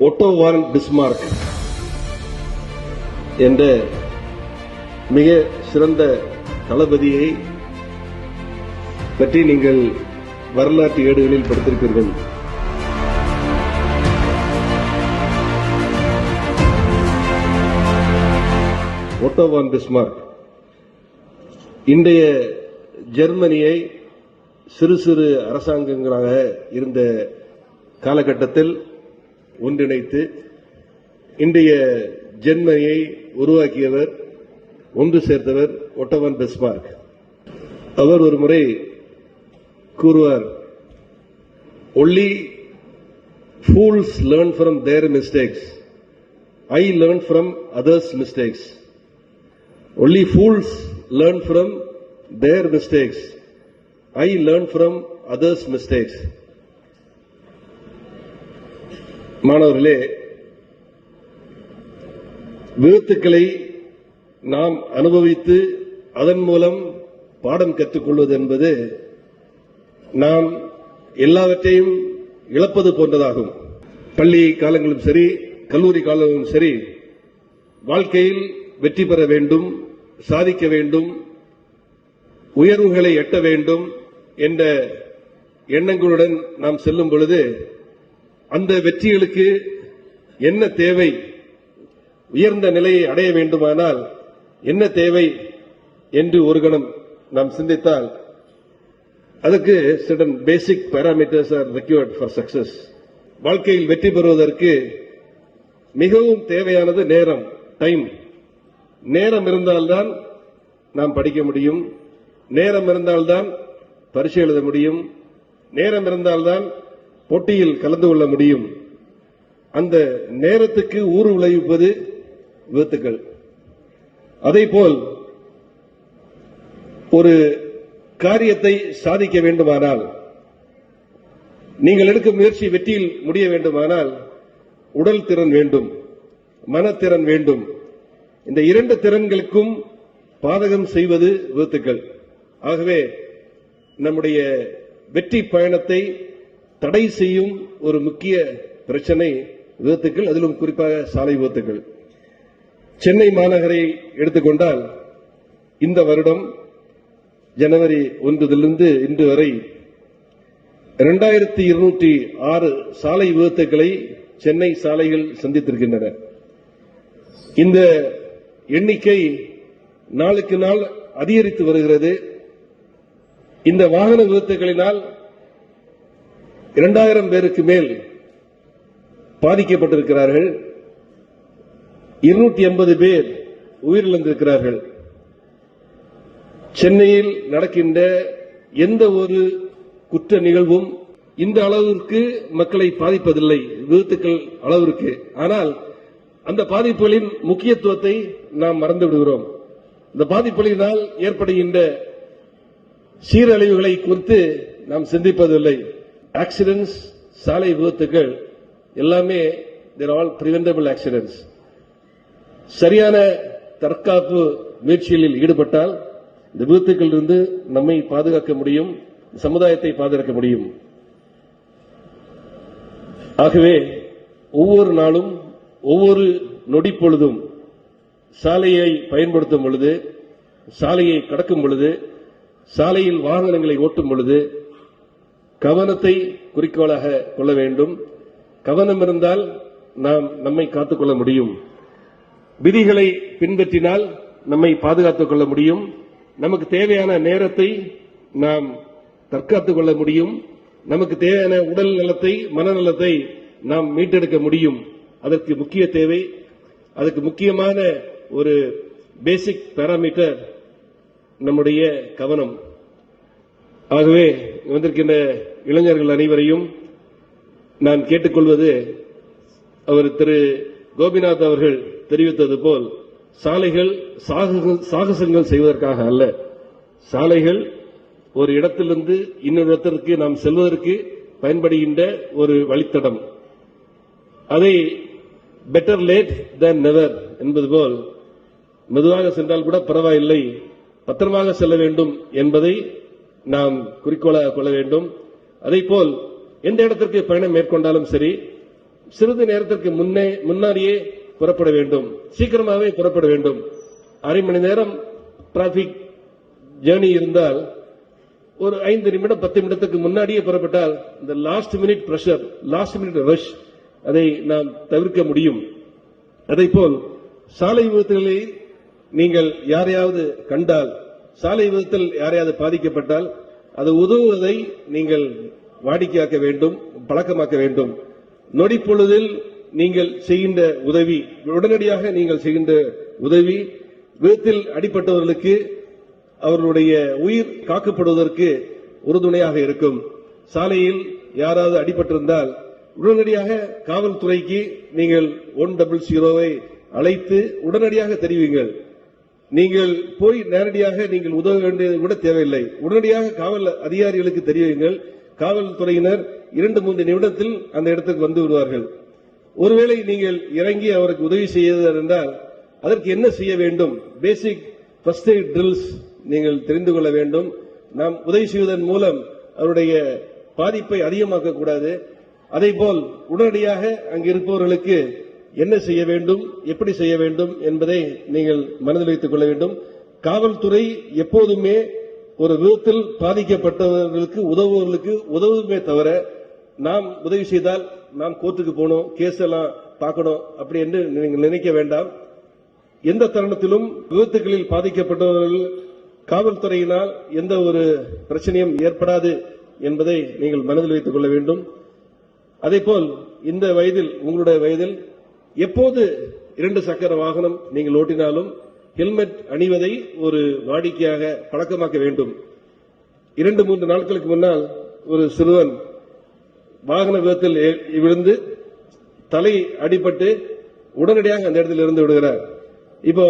ஒட்டோ von Bismarck என்ற மிக சிறந்த தளபதியை பற்றி நீங்கள் வரலாற்று ஏடுகளில் படித்திருப்பீர்கள். ஒட்டோ வான் பிஸ்மார்க் இன்றைய ஜெர்மனியை சிறு சிறு அரசாங்கங்களாக இருந்த காலகட்டத்தில் ஒன்றிணைத்து இன்றைய ஜெர்மனியை உருவாக்கியவர், ஒன்று சேர்த்தவர் ஒட்டோ வான் பிஸ்மார்க். அவர் ஒரு முறை கூறுவார், only fools learn from their mistakes, I learn from others' mistakes. Only fools learn from their mistakes, I learn from others' mistakes. மாணவர்களே, விபத்துக்களை நாம் அனுபவித்து அதன் மூலம் பாடம் கற்றுக்கொள்வது என்பது நாம் எல்லாவற்றையும் இழப்பது போன்றதாகும். பள்ளி காலங்களும் சரி, கல்லூரி காலங்களும் சரி, வாழ்க்கையில் வெற்றி பெற வேண்டும், சாதிக்க வேண்டும், உயர்வுகளை எட்ட வேண்டும் என்ற எண்ணங்களுடன் நாம் செல்லும் பொழுது அந்த வெற்றிகளுக்கு என்ன தேவை, உயர்ந்த நிலையை அடைய வேண்டுமானால் என்ன தேவை என்று ஒரு கணம் நாம் சிந்தித்தால் அதுக்கு certain basic parameters are required for success. வாழ்க்கையில் வெற்றி பெறுவதற்கு மிகவும் தேவையானது நேரம், டைம். நேரம் இருந்தால்தான் நாம் படிக்க முடியும், நேரம் இருந்தால்தான் பரீட்சை எழுத முடியும், நேரம் இருந்தால்தான் போட்டியில் கலந்து கொள்ள முடியும். அந்த நேரத்துக்கு ஊறு விளைவிப்பது விபத்துக்கள். அதேபோல் ஒரு காரியத்தை சாதிக்க வேண்டுமானால், நீங்கள் எடுக்கும் முயற்சி வெற்றியில் முடிய வேண்டுமானால் உடல் திறன் வேண்டும், மனத்திறன் வேண்டும். இந்த இரண்டு திறன்களுக்கும் பாதகம் செய்வது விபத்துக்கள். ஆகவே நம்முடைய வெற்றி பயணத்தை தடை செய்யும் ஒரு முக்கிய பிரச்சனை விபத்துக்கள், அதிலும் குறிப்பாக சாலை விபத்துக்கள். சென்னை மாநகரை எடுத்துக்கொண்டால் இந்த வருடம் ஜனவரி 1 இன்று வரை 2206 சாலை விபத்துக்களை சென்னை சாலைகள் சந்தித்திருக்கின்றன. இந்த எண்ணிக்கை நாளுக்கு நாள் அதிகரித்து வருகிறது. இந்த வாகன விபத்துகளினால் 2000 பேருக்கு மேல் பாதிக்கப்பட்டிருக்கிறார்கள். 280 பேர் உயிரிழந்திருக்கிறார்கள். சென்னையில் நடக்கின்ற எந்த ஒரு குற்ற நிகழ்வும் இந்த அளவிற்கு மக்களை பாதிப்பதில்லை, விபத்துக்கள் அளவிற்கு. ஆனால் அந்த பாதிப்புகளின் முக்கியத்துவத்தை நாம் மறந்து விடுகிறோம். இந்த பாதிப்புகளினால் ஏற்படுகின்ற சீரழிவுகளை குறித்து நாம் சிந்திப்பதில்லை. ஆக்சிடென்ட்ஸ், சாலை விபத்துக்கள் எல்லாமே தேர் ஆல் பிரிவென்டபிள் ஆக்சிடென்ட்ஸ். சரியான தற்காப்பு முயற்சிகளில் ஈடுபட்டால் இந்த விபத்துக்களிலிருந்து நம்மை பாதுகாக்க முடியும், சமுதாயத்தை பாதுகாக்க முடியும். ஆகவே ஒவ்வொரு நாளும், ஒவ்வொரு நொடி பொழுதும் சாலையை பயன்படுத்தும் பொழுது, சாலையை கடக்கும் பொழுது, சாலையில் வாகனங்களை ஓட்டும் பொழுது கவனத்தை குறிக்கோளாக கொள்ள வேண்டும். கவனம் இருந்தால் நாம் நம்மை காத்துக்கொள்ள முடியும். விதிகளை பின்பற்றினால் நம்மை பாதுகாத்துக் கொள்ள முடியும். நமக்கு தேவையான நேரத்தை நாம் தற்காத்துக் கொள்ள முடியும். நமக்கு தேவையான உடல் நலத்தை, மனநலத்தை நாம் மீட்டெடுக்க முடியும். அதற்கு முக்கிய தேவை, அதுக்கு முக்கியமான ஒரு பேசிக் பாராமீட்டர் நம்முடைய கவனம். ஆகவே வந்திருக்கின்ற இளைஞர்கள் அனைவரையும் நான் கேட்டுக்கொள்வது, அவர் திரு கோபிநாத் அவர்கள் தெரிவித்தது போல், சாலைகள் சாகசங்கள் செய்வதற்காக அல்ல. சாலைகள் ஒரு இடத்திலிருந்து இன்னொரு இடத்திற்கு நாம் செல்வதற்கு பயன்படுகின்ற ஒரு வழித்தடம். அதை பெட்டர் லேட் than நெவர் என்பது போல், மெதுவாக சென்றால் கூட பரவாயில்லை, பத்திரமாக செல்ல வேண்டும் என்பதை நாம் குறிக்கோளாக கொள்ள வேண்டும். அதேபோல் எந்த இடத்திற்கு பயணம் மேற்கொண்டாலும் சரி, சிறிது நேரத்திற்கு முன்னாடியே புறப்பட வேண்டும், சீக்கிரமாகவே புறப்பட வேண்டும். அரை மணி நேரம் டிராபிக் ஜேர்னி இருந்தால் ஒரு 5 நிமிடம் 10 நிமிடத்துக்கு முன்னாடியே புறப்பட்டால் இந்த last minute pressure, last minute rush அதை நாம் தவிர்க்க முடியும். அதைப்போல் சாலை விபத்துகளை நீங்கள் யாரையாவது கண்டால், சாலை விபத்தில் யாரையாவது பாதிக்கப்பட்டால் அது உதவுவதை நீங்கள் வாடிக்கையாக்க வேண்டும், பழக்கமாக்க வேண்டும். நொடிப்பொழுதில் நீங்கள் செய்கின்ற உதவி, உடனடியாக நீங்கள் செய்கின்ற உதவி விபத்தில் அடிபட்டவர்களுக்கு அவர்களுடைய உயிர் காக்கப்படுவதற்கு உறுதுணையாக இருக்கும். சாலையில் யாராவது அடிபட்டிருந்தால் உடனடியாக காவல்துறைக்கு நீங்கள் 100 அழைத்து உடனடியாக தெரிவிங்கள். நீங்கள் போய் நேரடியாக நீங்கள் உதவ வேண்டியது கூட தேவையில்லை. உடனடியாக காவல் அதிகாரிகளுக்கு தெரிவிங்கள். காவல்துறையினர் 2-3 நிமிடத்தில் அந்த இடத்துக்கு வந்து விடுவார்கள். ஒருவேளை நீங்கள் இறங்கி அவருக்கு உதவி செய்வதால் என்றால் அதற்கு என்ன செய்ய வேண்டும்? பேசிக் ஃபர்ஸ்ட் எய்ட் ட்ரில்ஸ் நீங்கள் தெரிந்து கொள்ள வேண்டும். நாம் உதவி செய்வதன் மூலம் அவருடைய பாதிப்பை அதிகமாக்க கூடாது. அதேபோல் உடனடியாக அங்கு இருப்பவர்களுக்கு என்ன செய்ய வேண்டும், எப்படி செய்ய வேண்டும் என்பதை நீங்கள் மனதில் வைத்துக் கொள்ள வேண்டும். காவல்துறை எப்போதுமே ஒரு விபத்தில் பாதிக்கப்பட்டவர்களுக்கு உதவுமே தவிர, நாம் உதவி செய்தால் நாம் கோர்ட்டுக்கு போகணும், கேஸ் எல்லாம் பார்க்கணும் அப்படி என்று நீங்கள் நினைக்க வேண்டாம். எந்த தருணத்திலும் விபத்துகளில் பாதிக்கப்பட்டவர்கள் காவல்துறையினால் எந்த ஒரு பிரச்சனையும் ஏற்படாது என்பதை நீங்கள் மனதில் வைத்துக் கொள்ள வேண்டும். அதேபோல் இந்த வயதில், உங்களுடைய வயதில் எப்போது 2 சக்கர வாகனம் நீங்கள் ஓட்டினாலும் ஹெல்மெட் அணிவதை ஒரு வாடிக்கையாக பழக்கமாக்க வேண்டும். 2-3 நாட்களுக்கு முன்னால் ஒரு சிறுவன் வாகன விபத்தில் விழுந்து தலை அடிபட்டு உடனடியாக அந்த இடத்தில் இருந்து விடுகிறார். இப்போ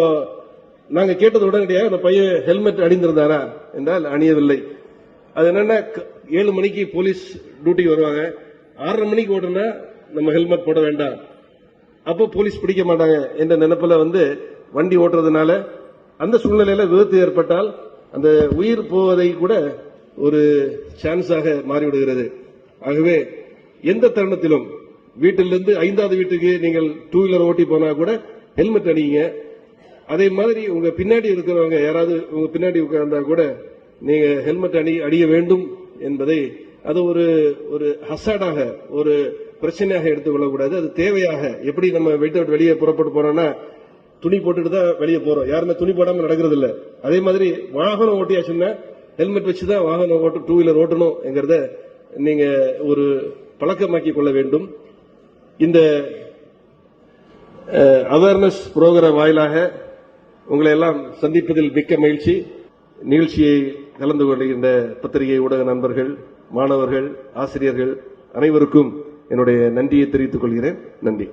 நாங்க கேட்டது உடனடியாக அந்த பையன் ஹெல்மெட் அணிந்திருந்தாரா என்றால் அணியவில்லை. அது என்னன்னா 7 மணிக்கு போலீஸ் டியூட்டிக்கு வருவாங்க, 6:30 மணிக்கு ஓட்டுனா நம்ம ஹெல்மெட் போட வேண்டாம், அப்போ போலீஸ் பிடிக்க மாட்டாங்க என்ற நினைப்புல வண்டி ஓட்டுறதுனால அந்த சூழ்நிலையில விபத்து ஏற்பட்டால் அந்த உயிர் போவதை கூட ஒரு சான்ஸாக மாறிவிடுகிறது. ஆகவே எந்த தருணத்திலும் வீட்டிலிருந்து 5வது வீட்டுக்கு நீங்கள் 2 வீலர் ஓட்டி போனா கூட ஹெல்மெட் அணியுங்க. அதே மாதிரி உங்க பின்னாடி இருக்கிறவங்க யாராவது உங்க பின்னாடி உட்கார்ந்தா கூட நீங்க ஹெல்மெட் அணிய வேண்டும் என்பதை அது ஒரு ஹசாடாக, ஒரு பிரச்சனையாக எடுத்துக்கொள்ளக்கூடாது. அது தேவையாக, எப்படி நம்ம வீட்டை வெளியே புறப்பட்டு போறோம்னா துணி போட்டுட்டு தான் வெளியே போறோம், யாருமே துணி போடாம நடக்கிறது இல்ல. அதே மாதிரி வாகனம் ஓட்டியாச்சுன்னா ஹெல்மெட் வச்சுதான் வாகனம் 2 வீலர் ஓட்டணும் என்கிறத நீங்க ஒரு பழக்கமாக்கி கொள்ள வேண்டும். இந்த அவேர்னஸ் புரோகிராம் வாயிலாக உங்களை எல்லாம் சந்திப்பதில் மிக்க மகிழ்ச்சி. நிகழ்ச்சியை கலந்து கொள்கின்ற பத்திரிகை ஊடக நண்பர்கள், மாணவர்கள், ஆசிரியர்கள் அனைவருக்கும் என்னுடைய நன்றியை தெரிவித்துக் கொள்கிறேன். நன்றி.